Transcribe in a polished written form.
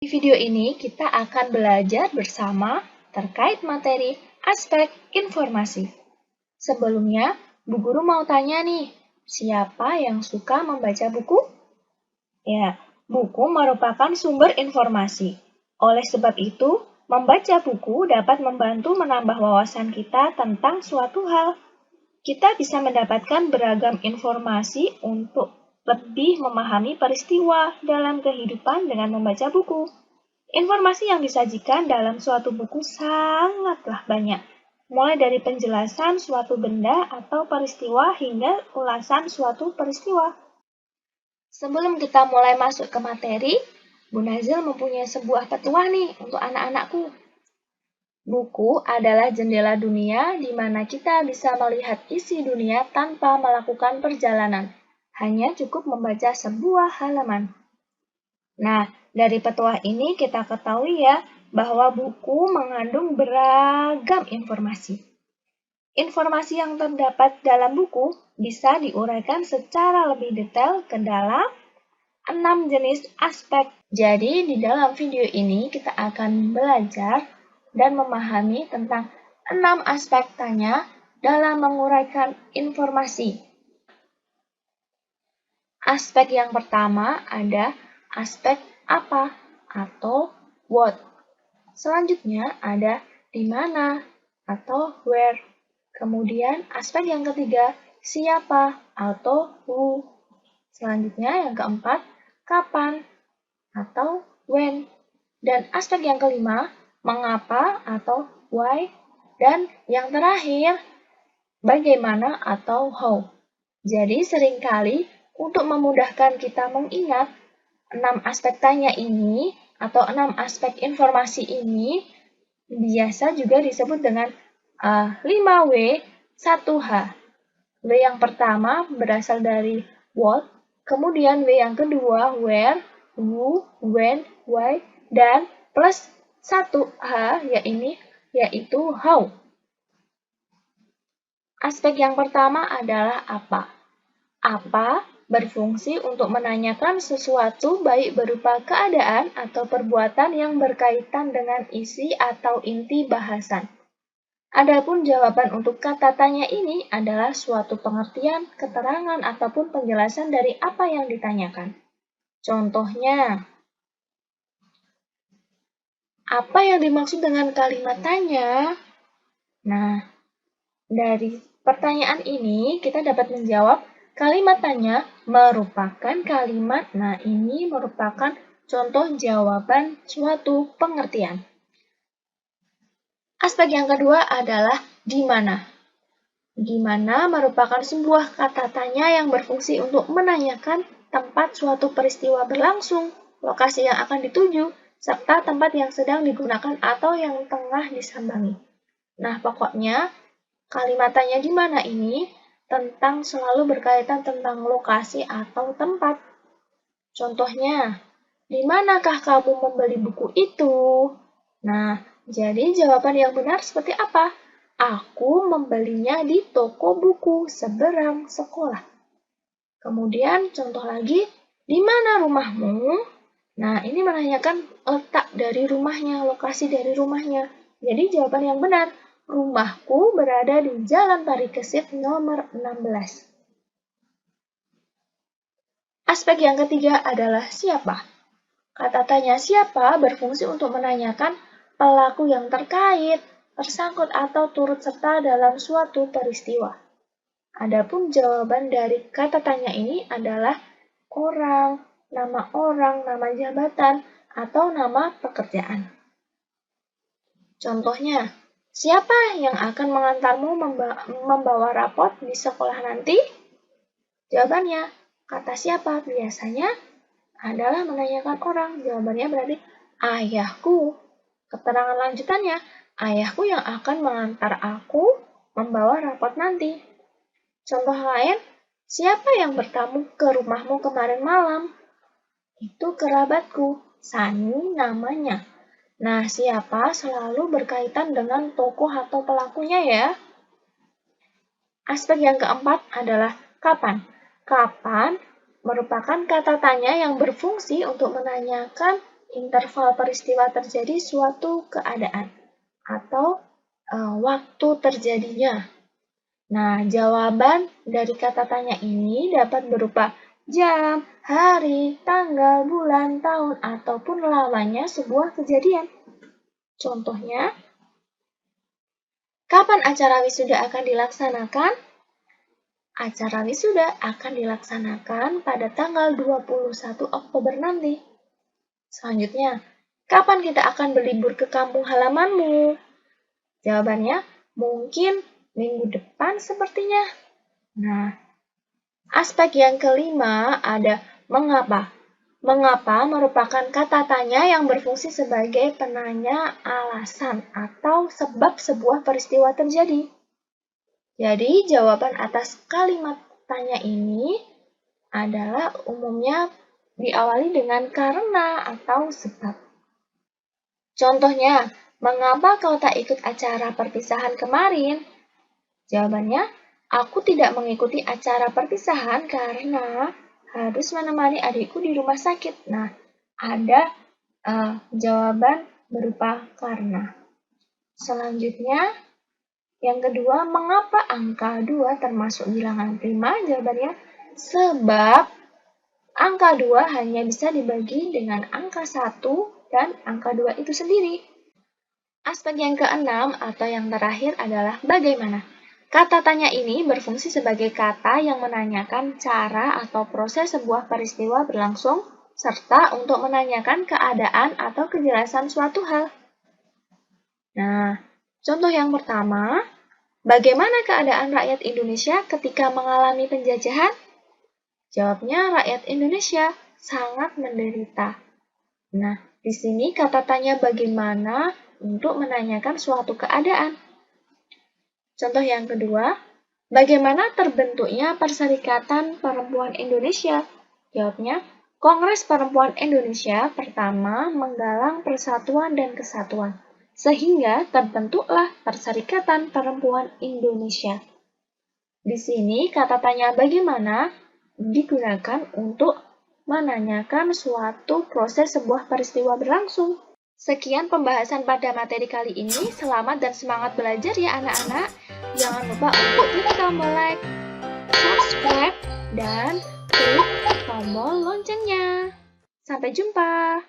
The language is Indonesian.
Di video ini kita akan belajar bersama terkait materi aspek informasi. Sebelumnya, Bu Guru mau tanya nih, siapa yang suka membaca buku? Ya, buku merupakan sumber informasi. Oleh sebab itu, membaca buku dapat membantu menambah wawasan kita tentang suatu hal. Kita bisa mendapatkan beragam informasi untuk lebih memahami peristiwa dalam kehidupan dengan membaca buku. Informasi yang disajikan dalam suatu buku sangatlah banyak, mulai dari penjelasan suatu benda atau peristiwa hingga ulasan suatu peristiwa. Sebelum kita mulai masuk ke materi, Bu Nazil mempunyai sebuah petuah nih untuk anak-anakku. Buku adalah jendela dunia di mana kita bisa melihat isi dunia tanpa melakukan perjalanan. Hanya cukup membaca sebuah halaman. Nah, dari petuah ini kita ketahui ya bahwa buku mengandung beragam informasi. Informasi yang terdapat dalam buku bisa diuraikan secara lebih detail ke dalam 6 jenis aspek. Jadi, di dalam video ini kita akan belajar dan memahami tentang 6 aspek tanya dalam menguraikan informasi. Aspek yang pertama ada aspek apa atau what. Selanjutnya ada di mana atau where. Kemudian aspek yang ketiga siapa atau who. Selanjutnya yang keempat kapan atau when. Dan aspek yang kelima mengapa atau why. Dan yang terakhir bagaimana atau how. Jadi seringkali untuk memudahkan kita mengingat 6 aspek tanya ini atau 6 aspek informasi ini biasa juga disebut dengan 5W, 1H. W yang pertama berasal dari what, kemudian W yang kedua where, who, when, why, dan plus 1H yaitu how. Aspek yang pertama adalah apa. Apa berfungsi untuk menanyakan sesuatu baik berupa keadaan atau perbuatan yang berkaitan dengan isi atau inti bahasan. Adapun jawaban untuk kata tanya ini adalah suatu pengertian, keterangan, ataupun penjelasan dari apa yang ditanyakan. Contohnya, apa yang dimaksud dengan kalimat tanya? Nah, dari pertanyaan ini kita dapat menjawab kalimat tanya merupakan kalimat. Nah, ini merupakan contoh jawaban suatu pengertian. Aspek yang kedua adalah di mana. Di mana merupakan sebuah kata tanya yang berfungsi untuk menanyakan tempat suatu peristiwa berlangsung, lokasi yang akan dituju, serta tempat yang sedang digunakan atau yang tengah disambangi. Nah, pokoknya kalimat tanya di mana ini tentang selalu berkaitan tentang lokasi atau tempat. Contohnya, di manakah kamu membeli buku itu? Nah, jadi jawaban yang benar seperti apa? Aku membelinya di toko buku seberang sekolah. Kemudian contoh lagi, di mana rumahmu? Nah, ini menanyakan letak dari rumahnya, lokasi dari rumahnya. Jadi jawaban yang benar, rumahku berada di Jalan Parikesit nomor 16. Aspek yang ketiga adalah siapa. Kata tanya siapa berfungsi untuk menanyakan pelaku yang terkait, tersangkut atau turut serta dalam suatu peristiwa. Adapun jawaban dari kata tanya ini adalah orang, nama jabatan, atau nama pekerjaan. Contohnya, siapa yang akan mengantarmu membawa rapot di sekolah nanti? Jawabannya, kata siapa biasanya adalah menanyakan orang. Jawabannya berarti ayahku. Keterangan lanjutannya, ayahku yang akan mengantar aku membawa rapot nanti. Contoh lain, siapa yang bertamu ke rumahmu kemarin malam? Itu kerabatku, Sani namanya. Nah, siapa selalu berkaitan dengan tokoh atau pelakunya ya. Aspek yang keempat adalah kapan. Kapan merupakan kata tanya yang berfungsi untuk menanyakan interval peristiwa terjadi suatu keadaan atau waktu terjadinya. Nah, jawaban dari kata tanya ini dapat berupa jam, hari, tanggal, bulan, tahun, ataupun lamanya sebuah kejadian. Contohnya, kapan acara wisuda akan dilaksanakan? Acara wisuda akan dilaksanakan pada tanggal 21 Oktober nanti. Selanjutnya, kapan kita akan berlibur ke kampung halamanmu? Jawabannya, mungkin minggu depan sepertinya. Nah, aspek yang kelima ada mengapa. Mengapa merupakan kata tanya yang berfungsi sebagai penanya alasan atau sebab sebuah peristiwa terjadi. Jadi, jawaban atas kalimat tanya ini adalah umumnya diawali dengan karena atau sebab. Contohnya, mengapa kau tak ikut acara perpisahan kemarin? Jawabannya, aku tidak mengikuti acara perpisahan karena harus menemani adikku di rumah sakit. Nah, ada jawaban berupa karena. Selanjutnya, yang kedua, mengapa angka 2 termasuk bilangan prima? Jawabannya, sebab angka 2 hanya bisa dibagi dengan angka 1 dan angka 2 itu sendiri. Aspek yang keenam atau yang terakhir adalah bagaimana. Kata tanya ini berfungsi sebagai kata yang menanyakan cara atau proses sebuah peristiwa berlangsung, serta untuk menanyakan keadaan atau kejelasan suatu hal. Nah, contoh yang pertama, bagaimana keadaan rakyat Indonesia ketika mengalami penjajahan? Jawabnya, rakyat Indonesia sangat menderita. Nah, di sini kata tanya bagaimana untuk menanyakan suatu keadaan. Contoh yang kedua, bagaimana terbentuknya Perserikatan Perempuan Indonesia? Jawabnya, Kongres Perempuan Indonesia pertama menggalang persatuan dan kesatuan, sehingga terbentuklah Perserikatan Perempuan Indonesia. Di sini kata tanya bagaimana digunakan untuk menanyakan suatu proses sebuah peristiwa berlangsung. Sekian pembahasan pada materi kali ini. Selamat dan semangat belajar ya anak-anak. Jangan lupa untuk klik tombol like, subscribe, dan klik tombol loncengnya. Sampai jumpa.